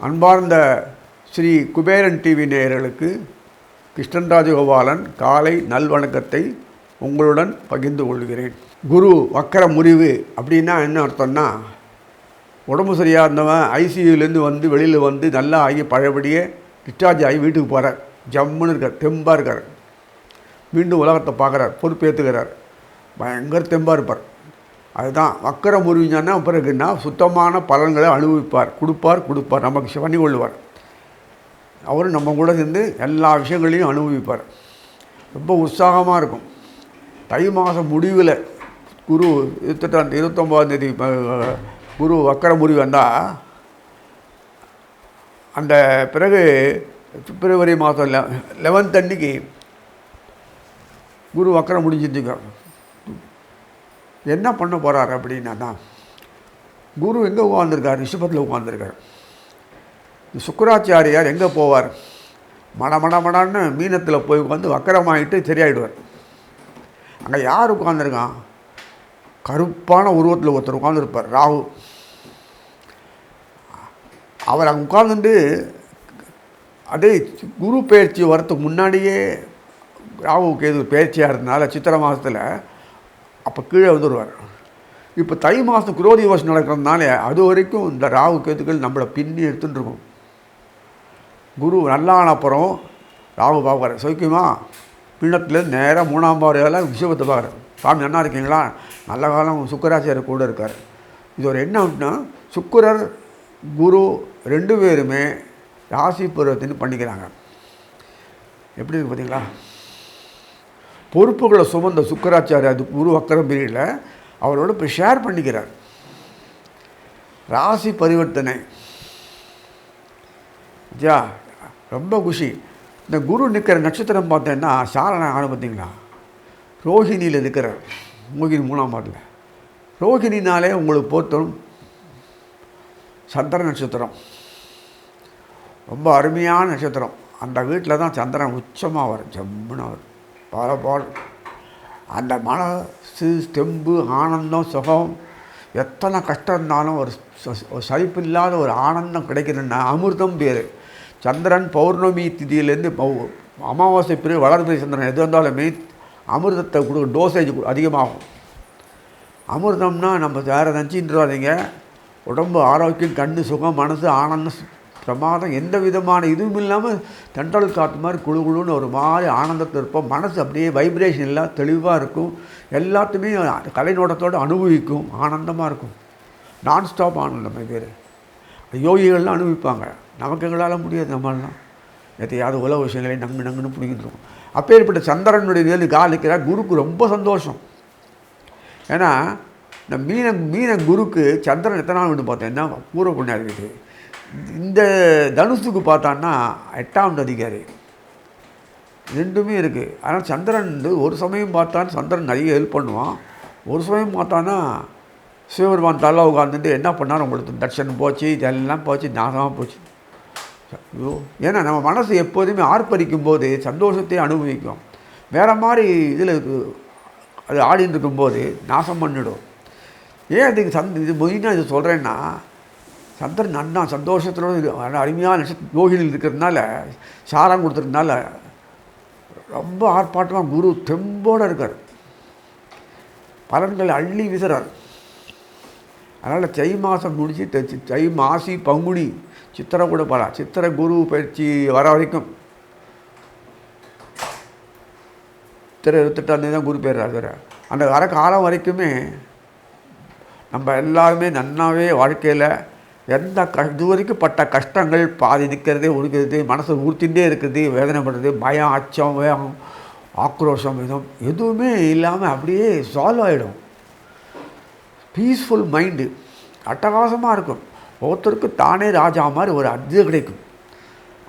அன்பார்ந்த ஸ்ரீ குபேரன் டிவி நேயர்களுக்கு கிருஷ்ணன் ராஜகோபாலன் காலை நல்வணக்கத்தை உங்களுடன் பகிர்ந்து கொள்கிறேன். குரு வக்கர முறிவு அப்படின்னா என்ன அர்த்தம்னா, உடம்பு சரியாக இருந்தவன் ஐசியூலேருந்து வந்து வெளியில் வந்து நல்லா ஆகி பழையபடியே டிஸ்சார்ஜ் ஆகி வீட்டுக்கு போகிறார். ஜம்முன்னு இருக்கார், தெம்பாக இருக்கார். மீண்டும் உலகத்தை பார்க்குறார், பொறுப்பேற்றுக்கிறார், பயங்கர தெம்பாக இருப்பார். அதுதான் வக்கர முறிவுன்னா. பிறகுன்னா சுத்தமான பலன்களை அனுபவிப்பார், கொடுப்பார், நமக்கு பண்ணி கொள்வார். அவரும் நம்ம கூட சேர்ந்து எல்லா விஷயங்களையும் அனுபவிப்பார். ரொம்ப உற்சாகமாக இருக்கும். தை மாதம் முடிவில் குரு 29ஆம் குரு வக்கர முறிவு வந்தால், அந்த பிறகு பிப்ரவரி மாதம் 11 அன்னைக்கு குரு வக்கரம் முடிஞ்சிருந்துங்க. என்ன பண்ண போகிறார் அப்படின்னா தான், குரு எங்கே உட்காந்துருக்கார்? ரிஷபத்தில் உட்காந்துருக்கார். சுக்கராச்சாரியார் எங்கே போவார்? மடன்னு மீனத்தில் போய் உட்காந்து வக்கரமாகிட்டு சரியாயிடுவார். அங்கே யார் உட்காந்துருக்கான்? கருப்பான உருவத்தில் ஒருத்தர் உட்காந்துருப்பார், ராகு. அவர் அங்கே உட்காந்துட்டு அதே குரு பயிற்சி வரத்துக்கு முன்னாடியே ராகுவுக்கு எது பயிற்சியாக இருந்தனால சித்திரை மாதத்தில் அப்போ கீழே வந்துடுவார். இப்போ தை மாதம் குரோதி வருஷம் நடக்கிறதுனால அது வரைக்கும் இந்த ராகு கேதுக்கள் நம்மளை பின்னி எடுத்துகிட்டு இருக்கும். குரு நல்லான அப்புறம் ராகு பார்க்குறார், சௌக்கியமா? பின்னத்துலேருந்து நேராக 3ஆம் பார்வையால் விஷயத்தை பார்க்குறார். சாமி நல்லா இருக்கீங்களா? நல்ல காலம். சுக்கராச்சாரியர் கூட இருக்கார். இது ஒரு என்ன அப்படின்னா, சுக்கரர் குரு 2 பேருமே ராசி பருவத்தின்னு பண்ணிக்கிறாங்க. எப்படி இருக்கு பார்த்தீங்களா? பொறுப்புகளை சுமந்த சுக்கராச்சாரியர் அது குரு வக்கரம் பீரியடில் அவரோட போய் ஷேர் பண்ணிக்கிறார். ராசி பரிவர்த்தனை ஜா ரொம்ப குஷி. இந்த குரு நிற்கிற நட்சத்திரம் பார்த்தேன்னா சாரண ஆணு பார்த்தீங்களா, ரோஹிணியில் இருக்கிறார். மோகினி 3ஆம் பாட்டில் ரோஹிணினாலே உங்களுக்கு பொறுத்தரும் சந்திர நட்சத்திரம் ரொம்ப அருமையான நட்சத்திரம். அந்த வீட்டில் தான் சந்திரன் உச்சமாக வரும், ஜம்முன்னு வரும். பல அந்த மனசு தெம்பு ஆனந்தம் சுகம் எத்தனை கஷ்டம் இருந்தாலும் ஒரு சலிப்பு இல்லாத ஒரு ஆனந்தம் கிடைக்கணுன்னா அமிர்தம் பேர். சந்திரன் பௌர்ணமி திதியிலேருந்து அமாவாசை பிறகு வளர்பிறை சந்திரன் எது வந்தாலுமே அமிர்தத்தை கொடுக்க டோசேஜ் அதிகமாகும். அமிர்தம்னா நம்ம வேறு நினச்சின்றாதீங்க. உடம்பு ஆரோக்கியம், கண் சுகம், மனசு ஆனந்தம், பிரமாதம், எந்த விதமான இதுவும் இல்லாமல் தென்றல் காற்று மாதிரி குழுன்னு ஒரு மாதிரி ஆனந்தத்தில் இருப்போம். மனசு அப்படியே வைப்ரேஷன் எல்லாம் தெளிவாக இருக்கும். எல்லாத்தையுமே கலைநோட்டத்தோடு அனுபவிக்கும், ஆனந்தமாக இருக்கும். நான்ஸ்டாப் ஆனந்தம் பேர். யோகிகள்லாம் அனுபவிப்பாங்க. நமக்கு எங்களால் முடியாது. நம்மளாம் எதையாவது உலக விஷயங்களே நங்குன்னு பிடிக்கிட்டு அப்பேற்பட்ட சந்திரனுடைய வேலு காலிக்கிறார். குருக்கு ரொம்ப சந்தோஷம். ஏன்னா இந்த மீன குருக்கு சந்திரன் எத்தனை நாள் விட்டு பார்த்தேன்னா பூர்வ புண்ணியம் இருக்குது. இந்த தனுசுக்கு பார்த்தான்னா 8ஆம் அதிகாரி, 2மே இருக்குது. ஆனால் சந்திரன் ஒரு சமயம் பார்த்தான்னு சந்திரன் நிறைய ஹெல்ப் பண்ணுவான். ஒரு சமயம் பார்த்தான்னா சிவபெருமான் தலை உட்காந்துட்டு என்ன பண்ணாலும் உங்களுக்கு தட்சணம் போச்சு, இதெல்லாம் போச்சு, நாசமாக போச்சு. ஏன்னா நம்ம மனசு எப்போதுமே ஆர்ப்பரிக்கும் போது சந்தோஷத்தை அனுபவிக்கும். வேறு மாதிரி இதில் அது ஆடின்னு இருக்கும்போது நாசம் பண்ணிடும். ஏன் அதுக்கு இது மெயினாக இது சொல்கிறேன்னா, சந்திரன் நன்னா சந்தோஷத்தோடு அருமையான யோகினில் இருக்கிறதுனால, சாரம் கொடுத்துறதுனால ரொம்ப ஆர்ப்பாட்டமாக குரு தெம்போடு இருக்கார். பலன்களை அள்ளி வீசுறார். அதனால் தை மாதம் முடிச்சு தை மாசி பங்குனி சித்திரை கூட போகலாம். சித்திரை குரு பயிற்சி வர வரைக்கும் சித்திரை 28ஆம் தேதி தான் குரு போயிடுறாரு. அந்த வர காலம் வரைக்குமே நம்ம எல்லாருமே நன்னாவே வாழ்க்கையில் எந்த இது வரைக்கும் பட்ட கஷ்டங்கள் பாதி நிற்கிறது, ஒடுக்கிறது, மனசை ஊர்த்திகிட்டே இருக்குது, வேதனைப்படுறது, பயம், அச்சம், வேகம், ஆக்ரோஷம், விதம் எதுவுமே இல்லாமல் அப்படியே சால்வ் ஆகிடும். பீஸ்ஃபுல் மைண்டு அட்டகாசமாக இருக்கும். ஒருத்தருக்கு தானே ராஜா மாதிரி ஒரு அது கிடைக்கும்.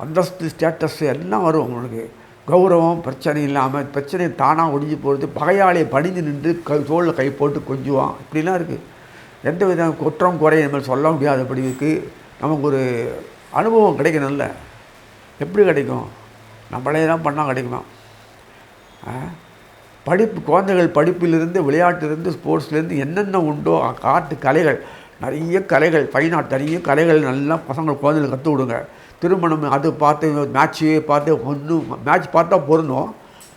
அந்தஸ்து, ஸ்டேட்டஸ் எல்லாம் வரும். உங்களுக்கு கௌரவம், பிரச்சனை இல்லாமல், பிரச்சனை தானாக ஒடிஞ்சு போகிறது, பகையாளியை பணிந்து நின்று தோளில் கை போட்டு கொஞ்சுவான். இப்படிலாம் இருக்குது. எந்த வித குற்றம் குறை நம்ம சொல்ல முடியாதபடி இருக்குது. நமக்கு ஒரு அனுபவம் கிடைக்கணும்ல. எப்படி கிடைக்கும்? நம்மளே தான் பண்ணால் கிடைக்குமா? குழந்தைகள் படிப்பிலிருந்து, விளையாட்டிலிருந்து, ஸ்போர்ட்ஸ்லேருந்து என்னென்ன உண்டோ காட்டு கலைகள், நிறைய கலைகள், ஃபைன் ஆர்ட் நிறைய கலைகள் நல்லா குழந்தைகளுக்கு கற்றுக் கொடுங்க. திருமணம் அது பார்த்து மேட்ச்சு பார்த்து ஒன்றும் மேட்ச் பார்த்தா பொருந்தும்,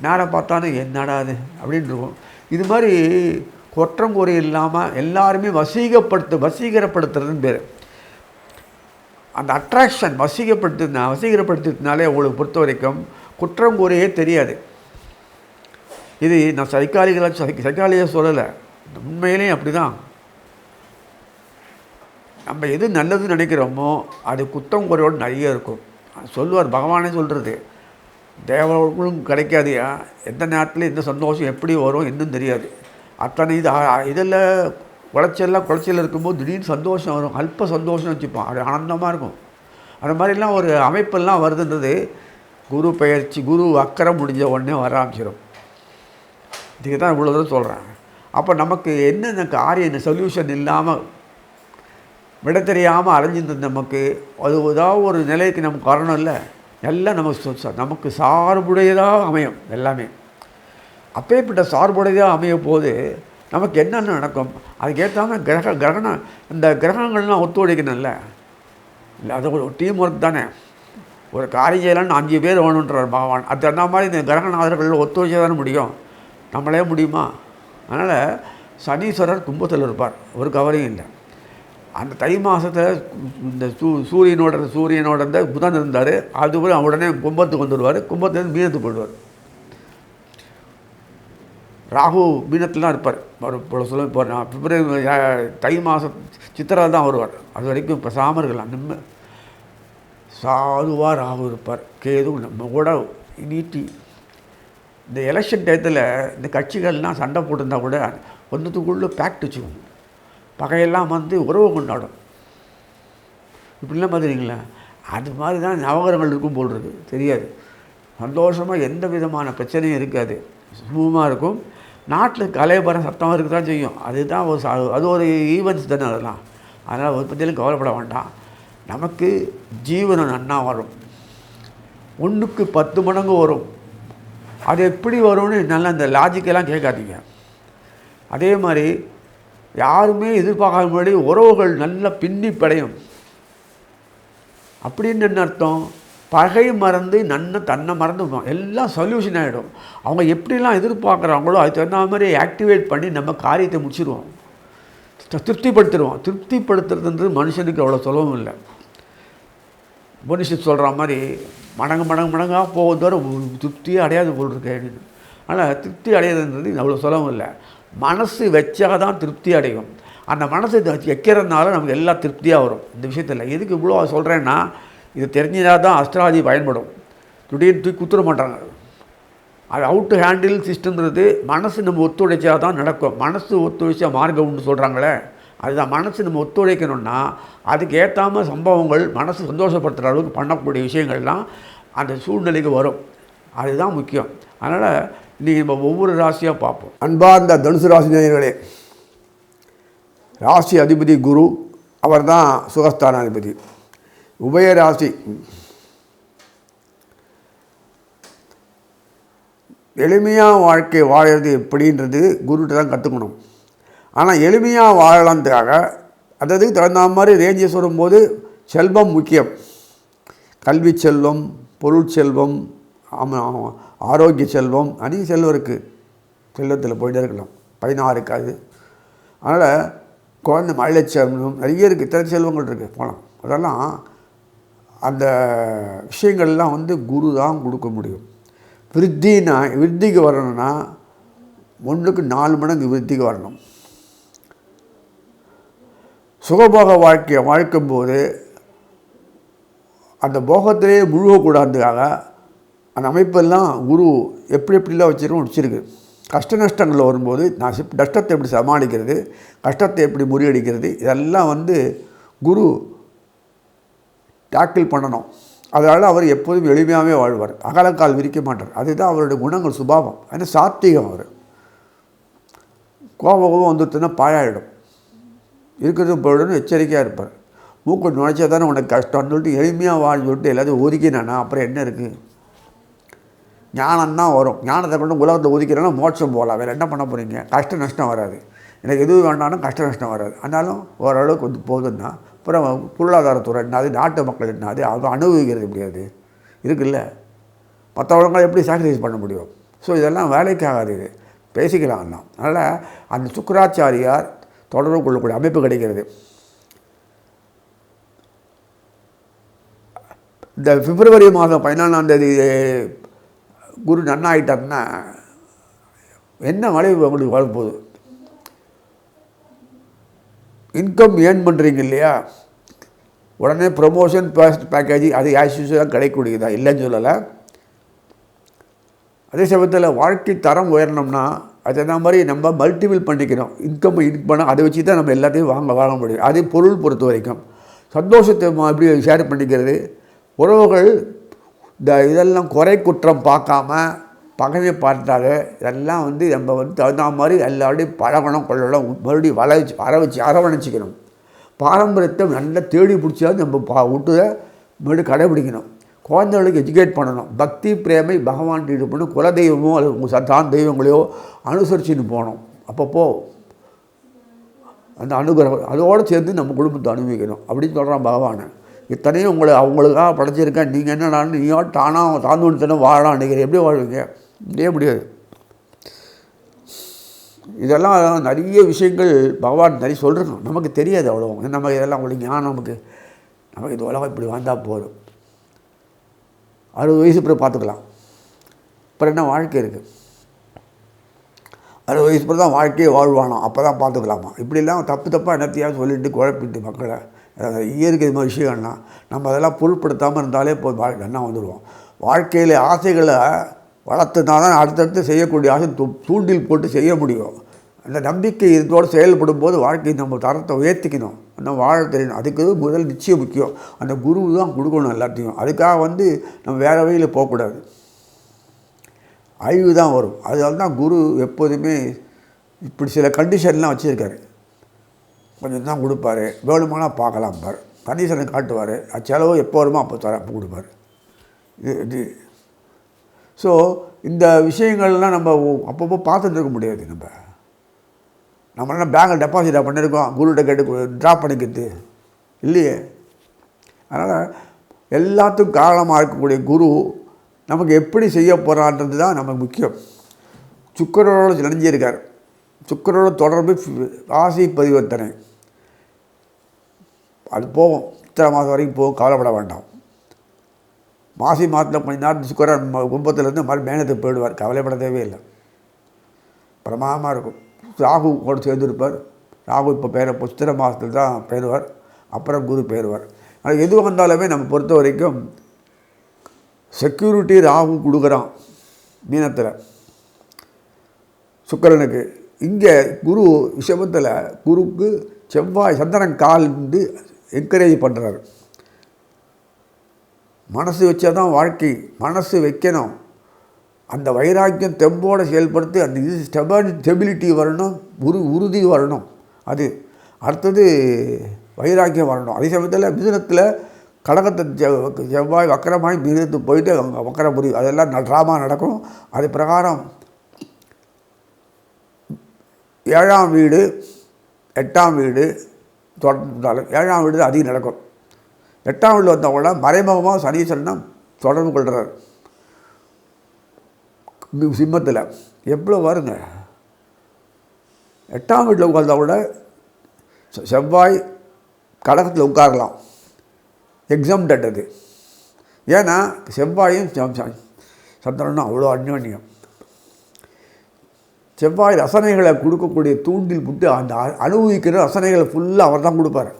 நேரம் பார்த்தானே என்னடா அது அப்படின்னு இருக்கும். இது மாதிரி குற்றங்குறை இல்லாமல் எல்லாருமே வசீகரப்படுத்துறதுன்னு பேர். அந்த அட்ராக்ஷன் வசீகரப்படுத்தினாலே உங்களுக்கு பொறுத்த வரைக்கும் குற்றங்குறையே தெரியாது. இது நான் சைக்காலஜியாக சொல்லலை, உண்மையிலேயும் அப்படி தான். நம்ம எது நல்லதுன்னு நினைக்கிறோமோ அது குற்றம் குறையோடு நிறைய இருக்கும். சொல்லுவார், பகவானே சொல்கிறது, தேவர்களும் கிடைக்காதையா, எந்த நேரத்தில் எந்த சந்தோஷம் எப்படி வரும் இன்னும் தெரியாது. அத்தனை இதில் குறைச்சல் இருக்கும்போது திடீர்னு சந்தோஷம் வரும், அல்ப சந்தோஷம் வச்சுப்போம், அது ஆனந்தமாக இருக்கும். அந்த மாதிரிலாம் ஒரு அமைப்பெல்லாம் வருதுன்றது குரு பயிற்சி, குரு அக்கறம் முடிஞ்ச உடனே வர ஆரம்பிச்சிடும். இதுக்கு தான் இவ்வளோ தூரம் சொல்கிறேன். அப்போ நமக்கு என்னென்ன காரியம் சொல்யூஷன் இல்லாமல் விட தெரியாமல் அலைஞ்சிருந்தது நமக்கு அது ஏதாவது ஒரு நிலைக்கு நமக்கு வரணும் இல்லை, எல்லாம் நமக்கு சார்புடையதாக அமையும். எல்லாமே அப்பேற்பட்ட சார்புடையதாக அமையும் போது நமக்கு என்னென்ன நடக்கும், அதுக்கேற்றாமல் கிரகணம் இந்த கிரகங்கள்லாம் ஒத்துழைக்கணும்ல. இல்லை, அது ஒரு டீம் ஒர்க் தானே. ஒரு காரியம் செய்யலான்னு 5 பேர் வேணுன்றார் பகவான். அது அந்த மாதிரி இந்த கிரகநாதர்கள் ஒத்துழைச்சா தானே முடியும், நம்மளே முடியுமா? அதனால் சனீஸ்வரர் கும்பத்தில் இருப்பார், ஒரு கவலையும் இல்லை. அந்த தை மாதத்தில் இந்த சூரியனோட இந்த புதன் இருந்தார், அது உடனே கும்பத்துக்கு வந்துடுவார், கும்பத்துலேருந்து மீனத்துக்கு போயிடுவார். ராகு மீனத்தில் தான் இருப்பார். இப்போ சொல்ல போகிறேன், நான் பிப்ரவரி தை மாதம் சித்திரை தான் வருவார். அது வரைக்கும் பேசாமல் இருக்கலாம், நம்ம சாதுவாக ராகு இருப்பார். கேது நம்ம கூட நீட்டி இந்த எலெக்ஷன் டயத்தில் இந்த கட்சிகள்லாம் சண்டை போட்டிருந்தா கூட ஒன்றுத்துக்குள்ளே பேக்ட் வச்சுக்கோங்க, பகையெல்லாம் உறவு கொண்டாடும். இப்படிலாம் பார்த்துறீங்களா? அது மாதிரி தான் நவகரங்கள் இருக்கும் போல் இருக்குது, தெரியாது. சந்தோஷமாக எந்த விதமான பிரச்சனையும் இருக்காது, சுமூகமாக இருக்கும். நாட்டில் கலைபரம் சத்தமாக இருக்க தான் செய்யும், அதுதான் அது ஒரு ஈவெண்ட்ஸ் தானே அதெல்லாம். அதனால் ஒரு பற்றியும் கவலைப்பட வேண்டாம். நமக்கு ஜீவனம் நன்னா வரும், 1க்கு 10 மடங்கு வரும். அது எப்படி வரும்னு நல்லா இந்த லாஜிக்கெல்லாம் கேட்காதீங்க. அதே மாதிரி யாருமே எதிர்பார்க்காத முன்னாடி உறவுகள் நல்லா பின்னி படையும். அப்படின்னு என்ன அர்த்தம்? பகை மறந்து தன்னை மறந்துடும், எல்லாம் சொல்யூஷன் ஆகிடும். அவங்க எப்படிலாம் எதிர்பார்க்குறாங்களோ அதுக்கு தகுந்த மாதிரி ஆக்டிவேட் பண்ணி நம்ம காரியத்தை முடிச்சிடுவோம், திருப்திப்படுத்திடுவோம். திருப்திப்படுத்துறதுன்றது மனுஷனுக்கு அவ்வளோ சுலபம் இல்லை. மனுஷன் சொல்கிற மாதிரி மடங்காக போவதோட திருப்தியே அடையாது போல் இருக்கு அப்படின்னு. ஆனால் திருப்தி அடையாதுன்றது அவ்வளோ சுலபம் இல்லை. மனசு வச்சா தான் திருப்தி அடையும். அந்த மனசை வைக்கிறதுனால நமக்கு எல்லா திருப்தியாக வரும். இந்த விஷயத்தில் எதுக்கு இவ்வளோ சொல்கிறேன்னா, இது தெரிஞ்சதாக தான் அஸ்ட்ராலஜி பயன்படும். திடீர்னு தூக்கி குத்துற மாட்டாங்க. அது அவுட் ஹேண்டில் சிஸ்டம்ன்றது மனசு நம்ம ஒத்துழைச்சா தான் நடக்கும். மனசு ஒத்துழைச்சா மார்க்கம் உண்டு சொல்கிறாங்களே, அதுதான். மனசு நம்ம ஒத்துழைக்கணும்னா அதுக்கு ஏற்றாமல் சம்பவங்கள் மனசு சந்தோஷப்படுத்துகிற அளவுக்கு பண்ணக்கூடிய விஷயங்கள்லாம் அந்த சூழ்நிலைக்கு வரும். அதுதான் முக்கியம். அதனால் இன்றைக்கி நம்ம ஒவ்வொரு ராசியாக பார்ப்போம். அன்பார்ந்த தனுசு ராசி நேயர்களே, ராசி அதிபதி குரு, அவர் தான் சுகஸ்தானாதிபதி. உபயராசி எளிமையாக வாழ்க்கை வாழறது எப்படின்றது குருகிட்ட தான் கற்றுக்கணும். ஆனால் எளிமையாக வாழலான்றதுக்காக அதுக்கு தகுந்த மாதிரி ரேஞ்சஸ் வரும்போது செல்வம் முக்கியம். கல்வி செல்வம், பொருள் செல்வம், ஆரோக்கிய செல்வம், அதிக செல்வம் இருக்குது. செல்வத்தில் போயிட்டே இருக்கலாம், 16 இருக்காது. அதனால் குழந்தை மழை செல்வம் நிறைய இருக்குது, இத்தனை செல்வங்கள் இருக்குது போகலாம். அதெல்லாம் அந்த விஷயங்கள்லாம் குரு தான் கொடுக்க முடியும். விருத்திக்கு வரணும்னா 1க்கு 4 மடங்கு விருத்திக்கு வரணும். சுகபோக வாழ்க்கையை வாழ்க்கும்போது அந்த போகத்திலே முழுகக்கூடாதுக்காக அந்த அமைப்பெல்லாம் குரு எப்படிலாம் வச்சிருக்கு. கஷ்ட நஷ்டங்கள் வரும்போது நஷ்டத்தை எப்படி சமாளிக்கிறது, கஷ்டத்தை எப்படி முறியடிக்கிறது, இதெல்லாம் குரு டேக்கிள் பண்ணணும். அதனால் அவர் எப்போதும் எளிமையாகவே வாழ்வார், அகலக்கால் விரிக்க மாட்டார். அதுதான் அவருடைய குணங்கள், சுபாவம். ஏன்னா சாத்வீகம். அவர் கோபம் வந்துட்டுன்னா பாழாயிடும், இருக்கிறது போயிடணும், எச்சரிக்கையாக இருப்பார். மூக்கு நுழைச்சா தானே உனக்கு கஷ்டம்னு சொல்லிட்டு எளிமையாக வாழ் சொல்லிட்டு எல்லாத்தையும் ஒதுக்கினானா அப்புறம் என்ன இருக்குது? ஞானம்தான் வரும். ஞானத்தை கொண்டு உலகத்தை ஒதுக்கிறேன்னா மோட்சம் போகலாம். வேறு என்ன பண்ண போகிறீங்க? கஷ்ட நஷ்டம் வராது. எனக்கு எதுவும் வேண்டாலும் கஷ்ட நஷ்டம் வராது. ஆனாலும் ஓரளவுக்கு வந்து போகுதுன்னா அப்புறம் பொருளாதாரத்துறை என்னது, நாட்டு மக்கள் என்னது, அதை அனுபவிக்கிறது முடியாது இருக்குல்ல. மற்றவங்க எப்படி சாக்ரிஃபைஸ் பண்ண முடியும்? ஸோ இதெல்லாம் வேலைக்கு ஆகாது. இது பேசிக்கலாம் தான். அதனால் அந்த சுக்கராச்சாரியார் தொடர்பு கொள்ளக்கூடிய அமைப்பு கிடைக்கிறது. இந்த பிப்ரவரி மாதம் 14ஆம் தேதி குரு நன்னாயிட்டார்னா என்ன மழை உங்களுக்கு வரப்போகுது? இன்கம் ஏர்ன் பண்ணுறீங்க இல்லையா, உடனே ப்ரொமோஷன் பேக்கேஜ் அது ஆஸ் யூஸ்வலாக கிடைக்கக்கூடியதா, இல்லைன்னு சொல்லலை. அதே சமயத்தில் வாழ்க்கை தரம் உயரணும்னா அது என்ன மாதிரி நம்ம மல்டிபிள் பண்ணிக்கணும். இன்கம் பண்ண அதை வச்சு தான் நம்ம எல்லாத்தையும் வாங்க முடியும். அதே பொருள் பொறுத்த வரைக்கும் சந்தோஷத்தை எப்படி ஷேர் பண்ணிக்கிறது, உறவுகள் இதெல்லாம் குறை குற்றம் பார்க்காம பகையை பார்த்தாலே இதெல்லாம் வந்து நம்ம வந்து தகுந்த மாதிரி எல்லாருடையும் பழகணும், கொள்ளணும், மறுபடியும் அரவணைச்சிக்கணும். பாரம்பரியத்தை நல்லா தேடி பிடிச்சாது நம்ம விட்டு மறுபடியும் கடைபிடிக்கணும். குழந்தைகளுக்கு எஜுகேட் பண்ணணும். பக்தி பிரேமை பகவான் ஈடுபடணும். குலதெய்வமோ அல்லது தான் தெய்வங்களையோ அனுசரிச்சுன்னு போகணும். அப்பப்போ அந்த அனுகிரகம் அதோடு சேர்ந்து நம்ம குடும்பத்தை அனுபவிக்கணும் அப்படின்னு சொல்கிறான் பகவான். இத்தனையும் அவங்களுக்காக படைச்சிருக்கேன், நீங்கள் என்னடான்னு நீயோ தானாக தாழ்ந்துன்னு வாழலாம் நினைக்கிறேன். எப்படி வாழ்வீங்க? முடிய முடியாது. இதெல்லாம் நிறைய விஷயங்கள் பகவான் நிறைய சொல்கிறோம், நமக்கு தெரியாது அவ்வளோ. நம்ம இதெல்லாம் உங்களுக்கு ஞானம் நமக்கு இது உலகம் இப்படி வந்தால் போதும். 60 வயசு பிறகு பார்த்துக்கலாம். அப்புறம் என்ன வாழ்க்கை இருக்குது? 60 வயசு பிறகு தான் வாழ்க்கையை வாழ்வானோம், அப்போ தான் பார்த்துக்கலாமா? இப்படிலாம் தப்பாக என்னத்தையாவது சொல்லிட்டு குழப்பிட்டு மக்களை இயற்கை இது மாதிரி விஷயங்கள்னா நம்ம அதெல்லாம் பொருட்படுத்தாமல் இருந்தாலே போய் என்ன வந்துடுவோம். வாழ்க்கையில் ஆசைகளை வளர்த்துனா தான் அடுத்தடுத்து செய்யக்கூடிய ஆசை தூண்டில் போட்டு செய்ய முடியும். அந்த நம்பிக்கை இதோடு செயல்படும் போது வாழ்க்கை நம்ம தரத்தை உயர்த்திக்கணும், நம்ம வாழ தெரியணும். அதுக்கு முதல் நிச்சயம் முக்கியம். அந்த குரு தான் கொடுக்கணும் எல்லாத்தையும். அதுக்காக வந்து நம்ம வேறு வழியில் போகக்கூடாது. அழிவு தான் வரும். அதனால தான் குரு எப்போதுமே இப்படி சில கண்டிஷன்லாம் வச்சுருக்காரு. கொஞ்சம் தான் கொடுப்பாரு, வேணுமானால் பார்க்கலாம் பார், கண்டிஷனை காட்டுவார். செலவு எப்போ வருமோ அப்போ அப்போ கொடுப்பார். இது ஸோ இந்த விஷயங்கள்லாம் நம்ம அப்பப்போ பார்த்துட்டு இருக்க முடியாது. நம்மளாம் பேங்கில் டெபாசிட்டாக பண்ணியிருக்கோம், குருகிட்ட கேட்டு ட்ரா பண்ணிக்கிறது இல்லையே. அதனால் எல்லாத்துக்கும் காரணமாக இருக்கக்கூடிய குரு நமக்கு எப்படி செய்ய போகிறான்றது தான் நமக்கு முக்கியம். சுக்கிரனோடு இணைஞ்சிருக்கார். சுக்கிரனோட தொடர்பு ராசி பரிவர்த்தனை அது போகும். இத்தனை மாதம் வரைக்கும் போகும், கவலைப்பட வேண்டாம். மாசி மாதத்தில் கொஞ்ச நேரத்து சுக்கிரன் கும்பத்துலேருந்து மறு மேனத்துக்கு போயிடுவார், கவலைப்பட தேவையில்லை. பிரமாதமாக இருக்கும். ராகு கூட சேர்ந்துருப்பார். ராகு இப்போ சித்திரை மாதத்தில் தான் பெறுவார், அப்புறம் குரு பெறுவார். ஆனால் எது வந்தாலுமே நம்ம பொறுத்த வரைக்கும் செக்யூரிட்டி ராகு கொடுக்குறான் மீனத்தில் சுக்கிரனுக்கு. இங்கே குரு விஷபத்தில் குருக்கு செவ்வாய் சந்திரன் கால் வந்து என்கரேஜ் பண்ணுறாரு. மனசு வச்சா தான் வாழ்க்கை, மனசு வைக்கணும். அந்த வைராக்கியம் தெம்போடு செயல்படுத்தி அந்த இது ஸ்டெபிலிட்டி வரணும், உறுதி வரணும். அது அடுத்தது வைராக்கியம் வரணும். அதே சமயத்தில் மிதுனத்தில் கடகத்தை செவ்வாய் வக்கரமாய் மிதுனத்துக்கு போயிட்டு அங்கே வக்கரபுரி அதெல்லாம் ட்ராமா நடக்கும். அது பிரகாரம் 7ஆம் வீடு 8ஆம் வீடு தொடர்ந்தாலும் 7ஆம் வீடு தான் அதிகம் நடக்கும். 8ஆம் வீடு வந்தவங்கள மறைமுகமாக சனீஸ்வரன் தொடர்பு கொள்கிறார் சிம்மத்தில். எவ்வளோ வருங்க? 8ஆம் வீட்டில் உட்கார்ந்தா கூட செவ்வாய் கடகத்தில் உட்காரலாம், எக்ஸாம்டட் அது. ஏன்னா செவ்வாயும் சந்திரனும் அவ்வளோ அந்யோன்யம். செவ்வாய் ரசனைகளை கொடுக்கக்கூடிய தூண்டில் புட்டு அந்த அனுபவிக்கிற ரசனைகளை ஃபுல்லாக அவர் தான் கொடுப்பார்.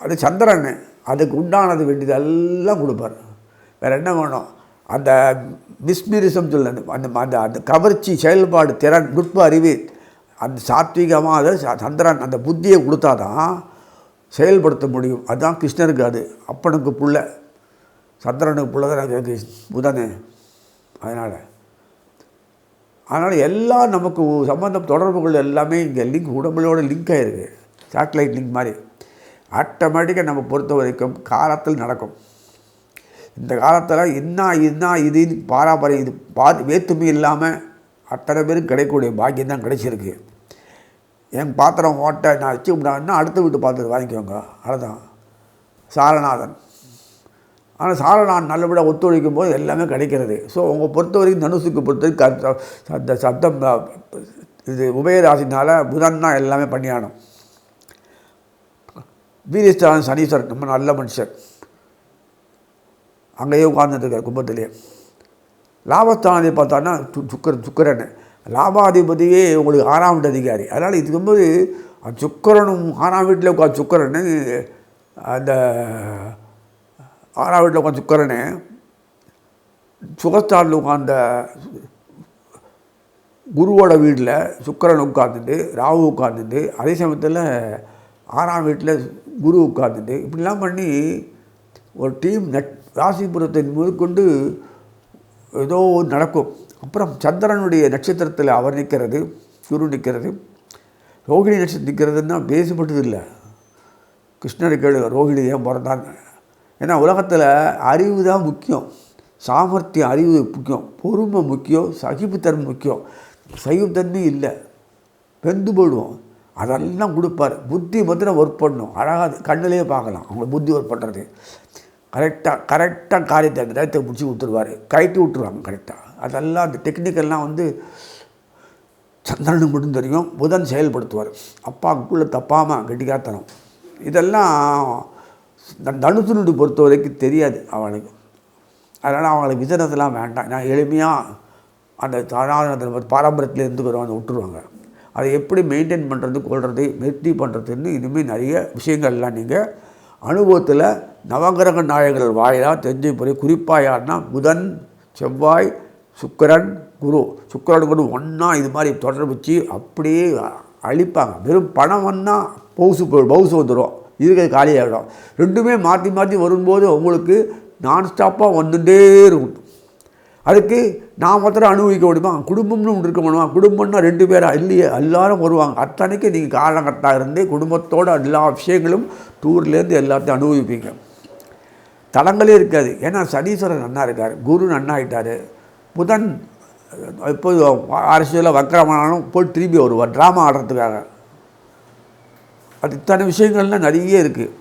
அது சந்திரன் அதுக்கு உண்டானது வேண்டியதெல்லாம் கொடுப்பார். வேறு என்ன வேணும்? அந்த மிஸ்மிரிசம் சொல்ல அந்த அந்த அந்த கவர்ச்சி செயல்பாடு திறன் நுட்ப அறிவு அந்த சாத்விகமாக சந்திரன் அந்த புத்தியை கொடுத்தா தான் செயல்படுத்த முடியும். அதுதான் கிருஷ்ணருக்கு, அது அப்பனுக்கு புள்ள, சந்திரனுக்கு புள்ள தான் புதனு. அதனால் எல்லாம் நமக்கு சம்பந்தம் தொடர்புகள் எல்லாமே இங்கே லிங்க் உடம்புகளோட லிங்க் ஆகிருக்கு, சேட்டலைட் லிங்க் மாதிரி. ஆட்டோமேட்டிக்காக நம்ம பொறுத்த வரைக்கும் காலத்தில் நடக்கும். இந்த காலத்தில் என்ன இதுன்னு பாராபரம் இது வேற்றுமை இல்லாமல் அத்தனை பேருக்கு கிடைக்கக்கூடிய பாக்கியம் தான் கிடைச்சிருக்கு. என் பாத்திரம் ஓட்ட நான் வச்சு விடான்னா அடுத்த வீட்டு பாத்திரம் வாங்கிக்கோங்க, அதுதான் சாரநாதன். ஆனால் சாரநாதன் நல்லபடியாக ஒத்துழைக்கும் போது எல்லாமே கிடைக்கிறது. ஸோ உங்கள் பொறுத்த வரைக்கும் தனுசுக்கு பொறுத்த வரைக்கும் அந்த சப்தம் இது உபயராசினால் புதன் தான் எல்லாமே பண்ணியானும். வீரஸ்தானம் சனீஸ்வரன் நம்ம நல்ல மனுஷன், அங்கேயே உட்கார்ந்துட்டுருக்கார் கும்பத்திலேயே. லாபஸ்தானத்தை பார்த்தோன்னா சுக்கரன் லாபாதிபதியே உங்களுக்கு 6ஆம் வீட்டு அதிகாரி. அதனால் இதுக்கும்போது சுக்கரனும் 6ஆம் வீட்டில் உட்காந்து சுக்கரன் அந்த 6ஆம் வீட்டில் உட்காந்து சுக்கரனு சுகஸ்தானில் உட்காந்த குருவோட வீட்டில் சுக்கரன் உட்கார்ந்துட்டு ராகு உட்கார்ந்துட்டு அதே சமயத்தில் 6ஆம் வீட்டில் குரு உட்கார்ந்துட்டு இப்படிலாம் பண்ணி ஒரு டீம் ராசிபுரத்தை முதற்கொண்டு ஏதோ நடக்கும். அப்புறம் சந்திரனுடைய நட்சத்திரத்தில் அவர் நிற்கிறது, குரு நிற்கிறது, ரோகிணி நட்சத்திரம் நிற்கிறதுன்னா பேசப்பட்டது இல்லை. கிருஷ்ணரை கேளு ரோகிணி ஏன் பிறந்தாங்க. ஏன்னா உலகத்தில் அறிவு தான் முக்கியம், சாமர்த்தியம் அறிவு முக்கியம், பொறுமை முக்கியம், சகிப்புத்தன்மை முக்கியம். சகிப்புத்தன்மை இல்லை, வெந்து போடுவோம். அதெல்லாம் கொடுப்பார். புத்தி மாத்திரம் ஒர்க் பண்ணணும். அழகாக கண்ணிலே பார்க்கலாம் அவங்க புத்தி ஒர்க் பண்ணுறது. கரெக்டாக காரியத்தை அந்த நேரத்தை முடிச்சு கொடுத்துருவார், கைட்டு விட்டுருவாங்க கரெக்டாக. அதெல்லாம் அந்த டெக்னிக்கெல்லாம் சந்திரனுக்கு மட்டும் தெரியும், புதன் செயல்படுத்துவார். அப்பாவுக்குள்ளே தப்பாமல் கெட்டிக்காத்தனம். இதெல்லாம் தனுசுனுடைய பொறுத்த வரைக்கும் தெரியாது அவனுக்கு. அதனால் அவங்களுக்கு விசனத்தெல்லாம் வேண்டாம். நான் எளிமையாக அந்த சாதாரணத்தில் பாரம்பரியத்தில் இருந்துக்கிறோம், அதை விட்டுருவாங்க. அதை எப்படி மெயின்டைன் பண்ணுறது, கொள்வது, வெற்றி பண்ணுறதுன்னு இனிமேல் நிறைய விஷயங்கள்லாம் நீங்கள் அனுபவத்தில் நவகிரக நாயகர்கள் வாயிலாக தெரிஞ்சு போய். குறிப்பாக யாருன்னா புதன், செவ்வாய், சுக்கிரன், குரு. சுக்கிரன் குரு ஒன்றா இது மாதிரி தொடர்பு வச்சு அப்படியே அழிப்பாங்க. வெறும் பணம் வந்தால் பவுசு வந்துடும், இருக்கிறது காலியாகிடும். ரெண்டுமே மாற்றி மாற்றி வரும்போது உங்களுக்கு நான்ஸ்டாப்பாக வந்துட்டே இருக்கும். அதுக்கு நான் மாத்திரம் அனுபவிக்க முடியுமா? குடும்பம்னு ஒன்று இருக்க முடியுமா? குடும்பம்னா 2 பேரா? இல்லையே, எல்லாரும் வருவாங்க. அத்தனைக்கு நீங்கள் காலகட்டாக இருந்து குடும்பத்தோடு எல்லா விஷயங்களும் டூர்லேருந்து எல்லாத்தையும் அனுபவிப்பீங்க. தடங்களே இருக்காது. ஏன்னா சனீஸ்வரன் நன்னா இருக்கார், குரு நன்னாயிட்டார். புதன் இப்போது அரசியலில் வக்கரமானாலும் போய் திரும்பி வருவார் ட்ராமா ஆடுறதுக்காக. அது இத்தனை விஷயங்கள்லாம் நிறைய இருக்குது.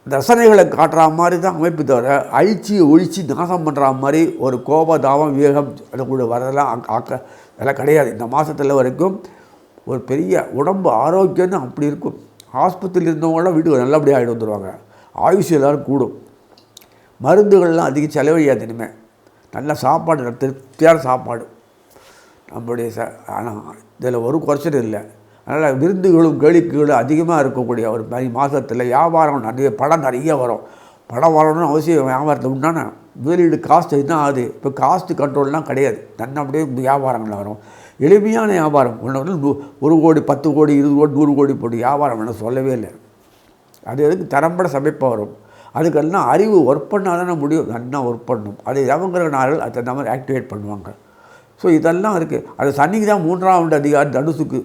ரசனைகளை காட்டுற மாதிரி தான் அமைப்பு தவிர அழிச்சி ஒழிச்சு நாசம் பண்ணுற மாதிரி ஒரு கோபதாபம் விவேகம் கூட வரதெல்லாம் அதெல்லாம் கிடையாது. இந்த மாதத்தில் வரைக்கும் ஒரு பெரிய உடம்பு ஆரோக்கியம்னு அப்படி இருக்கும். ஆஸ்பத்திரியில் இருந்தவங்களாம் வீட்டுக்கு நல்லபடியாக ஆகிட்டு வந்துடுவாங்க. ஆயுஷ் எல்லோரும் கூடும். மருந்துகள்லாம் அதிகம் செலவழியாது. இனிமேல் நல்ல சாப்பாடு, திருப்தியான சாப்பாடு நம்மளுடைய ஆனால் இதில் ஒரு குறைச்சல் இல்லை. அதனால் விருந்துகளும் கேளிக்கைகளும் அதிகமாக இருக்கக்கூடிய ஒரு மாதத்தில் வியாபாரம் படம் நிறைய வரும். படம் வரணும்னு அவசியம் வியாபாரத்தில் உண்டான முதலீடு காஸ்ட் இதுதான் ஆகுது. இப்போ காஸ்ட்டு கண்ட்ரோல்லாம் கிடையாது, அப்படியே வியாபாரங்கள் வரும். எளிமையான வியாபாரம். 1 கோடி 10 கோடி 20 கோடி 100 கோடி போட்டு வியாபாரம் வேணும் சொல்லவே இல்லை. அது எதுக்கு தரம்பட சமைப்பாக வரும். அதுக்கெல்லாம் அறிவு ஒர்க் பண்ணால் தானே முடியும். நல்லா ஒர்க் பண்ணணும். அது நவங்கிரக நாள்கள் அது தகுந்த மாதிரி ஆக்டிவேட் பண்ணுவாங்க. ஸோ இதெல்லாம் இருக்குது. அது சனிக்கு தான் 3ஆம் வீட்டு அதிகாரி தனுசுக்கு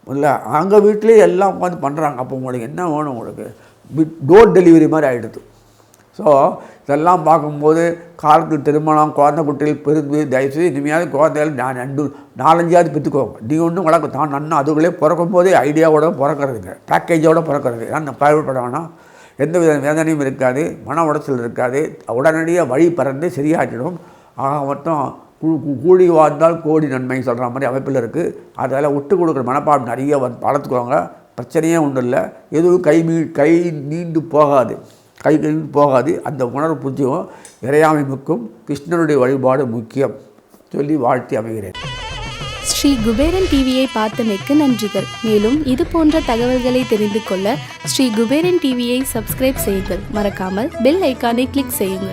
இல்லை. அங்கே வீட்டிலே எல்லாம் உட்காந்து பண்ணுறாங்க. அப்போ உங்களுக்கு என்ன வேணும்? உங்களுக்கு டோர் டெலிவரி மாதிரி ஆகிடுது. ஸோ இதெல்லாம் பார்க்கும்போது காலத்தில் திருமணம், குழந்தை குட்டிகள் பெருந்து தயவுசெய்து இனிமையாவது குழந்தைகள் 4-5 பெற்றுக்கோங்க. நீங்கள் ஒன்றும் வளர்க்க தான் நன்னா அதுகளே பிறக்கும் போதே ஐடியாவோட பிறக்கிறதுங்க, பேக்கேஜோடு பிறக்கிறது. நான் பயப்பட வேணாம். எந்த வித வேதனையும் இருக்காது, மன உடைச்சல் இருக்காது. உடனடியாக வழி பறந்து சரியாகிடும். ஆக மொத்தம் கூடி வாழ்ந்தால் கோடி நன்மை சொல்கிற மாதிரி அமைப்பில் இருக்குது. அதில் விட்டு கொடுக்குற மனப்பாடம் நிறைய வளர்த்துக்கோங்க. பிரச்சனையே ஒன்றும் இல்லை. எதுவும் கை நீண்டு போகாது. அந்த உணர்வு புரிஞ்சுக்கும். இறையாமை முக்கியம், கிருஷ்ணனுடைய வழிபாடு முக்கியம் சொல்லி வாழ்த்தி அமைகிறேன். ஸ்ரீ குபேரன் டிவியை பார்த்தமைக்கு நன்றிகள். மேலும் இது போன்ற தகவல்களை தெரிந்து கொள்ள ஸ்ரீ குபேரன் டிவியை சப்ஸ்கிரைப் செய்யுங்கள். மறக்காமல் பெல் ஐக்கானை கிளிக் செய்யுங்கள்.